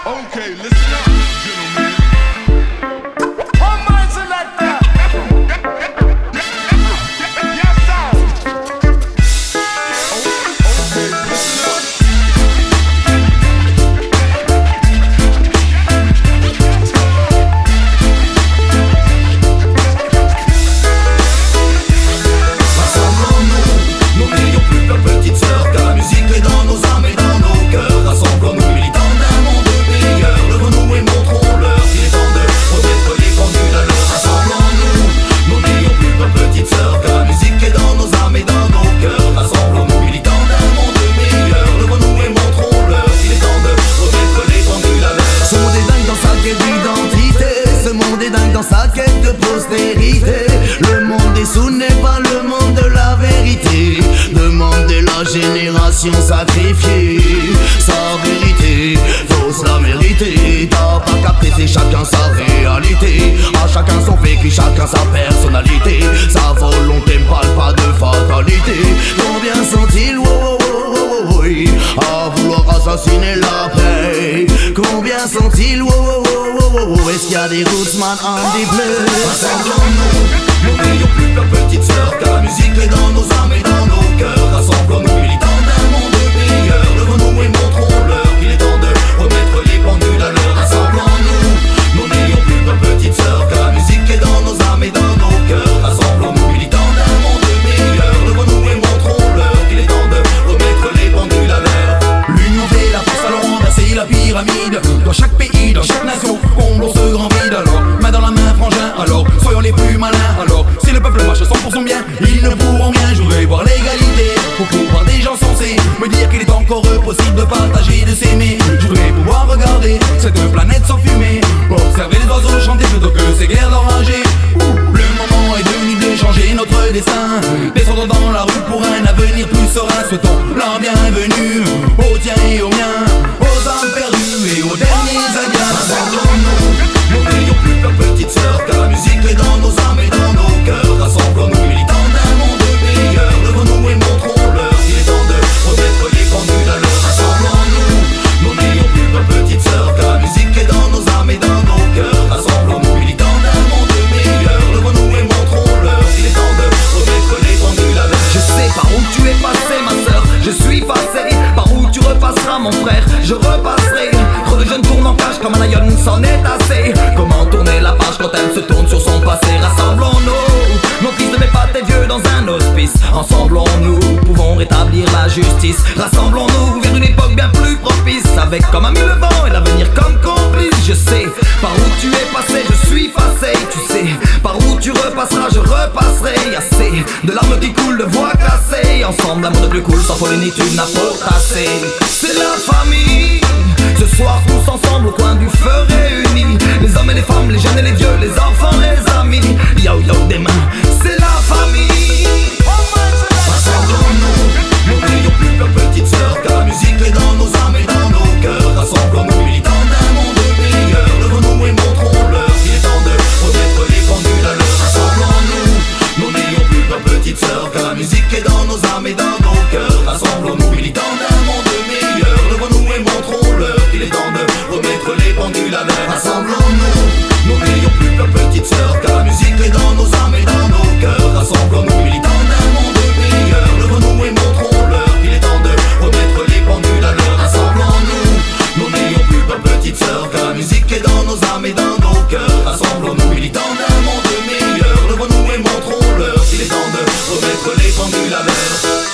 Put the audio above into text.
Okay, listen up, gentlemen. Dans sa quête de postérité, le monde des sous n'est pas le monde de la vérité. Demandez la génération sacrifiée. Sa vérité, faut se la mériter. T'as pas capté, c'est chacun sa réalité. À chacun son vécu, chacun sa personnalité. Sa volonté ne parle pas de fatalité. Combien sont-ils à vouloir assassiner la paix? Combien sont-ils est-ce qu'il y a des rootsman en débleu? Rassemblons-nous, nous n'ayons plus peur petite sœur, car la musique est dans nos âmes et dans nos cœurs. Rassemblons-nous, militants d'un monde meilleur, levons-nous et montrons-leur qu'il est temps de remettre les pendules à l'heure. Rassemblons-nous, nous n'ayons plus peur petite sœur, car la musique est dans nos âmes et dans nos cœurs. Rassemblons-nous, militants d'un monde meilleur, levons-nous et montrons-leur qu'il est temps de remettre les pendules à l'heure. L'union fait la force, alors renverser la pyramide. Dans chaque pays, dans chaque nation, comblons ce grand vide. Alors, main dans la main, frangin, alors soyons les plus malins. Alors, si le peuple marche sans pour son bien, ils ne pourront rien. Je voudrais voir l'égalité pour pouvoir des gens sensés me dire qu'il est encore possible de partager, de s'aimer. Je voudrais pouvoir regarder cette planète sans fumée, observer les oiseaux chanter plutôt que ces guerres d'enragés. Le moment est venu de changer notre destin, descendre dans la rue pour un avenir plus serein. Souhaitons la bienvenue aux tiens et aux miens, aux âmes perdues et aux derniers indiens. Rassemblons-nous, nous n'ayons plus peur petite sœur, car la musique est dans nos âmes et dans nos cœurs. Rassemblons-nous, militants d'un monde meilleur, levons-nous et montrons-leur qu'il est temps de remettre les pendules à l'heure. Rassemblons-nous, nous n'ayons plus peur petite sœur, car la musique est dans nos âmes et dans nos cœurs. Rassemblons-nous, militants d'un monde meilleur, levons-nous et montrons-leur qu'il est temps de remettre les pendules à l'heure. Je sais par où tu es passé ma sœur, je suis passé par où tu repasseras mon frère, je repasserai. Trop de jeunes tournent en cage comme un lion, c'en est assez. Comment tourner la page quand elle se tourne sur son passé? Rassemblons-nous, nos fils de mes pattes et vieux dans un hospice. Ensemble nous pouvons rétablir la justice. Rassemblons-nous vers une époque bien plus propice, avec comme ami le vent et l'avenir comme complice. Je sais par où tu es passé, je suis passé. Tu sais par où tu repasseras, je repasserai. Assez de larmes qui coulent, de voix cassées. Ensemble un monde plus cool, sans folie ni thune à potasser. C'est la famille, ce soir tous ensemble au coin du feu réunis. Les hommes et les femmes, les jeunes et les vieux, les enfants, les amis. Yo yo des mains, c'est la famille. Rassemblons-nous, nous n'ayons plus peur petite sœur, car la musique est dans nos âmes et dans nos cœurs. Rassemblons-nous, militants d'un monde meilleur, levons-nous et montrons-leur qu'il est temps de remettre les pendules à l'heure. Rassemblons-nous, nous n'ayons plus peur petite sœur, car la musique est dans nos âmes et dans nos cœurs. Rassemblons-nous, militants d'un monde meilleur, levons-nous et montrons-leur qu'il est temps de remettre les pendules à l'heure. Rassemblons-nous, nous n'ayons plus peur petite sœur, car la musique est dans nos âmes et dans nos cœurs. Rassemblons-nous, militants d'un monde meilleur, levons-nous et montrons-leur qu'il est temps de remettre les pendules à l'heure. Rassemblons-nous, nous n'ayons plus peur petite sœur, car la musique est dans nos âmes et dans nos cœurs. Rassemblons-nous, militants d'un monde meilleur, levons-nous et montrons-leur qu'il est temps de remettre les pendules à l'heure.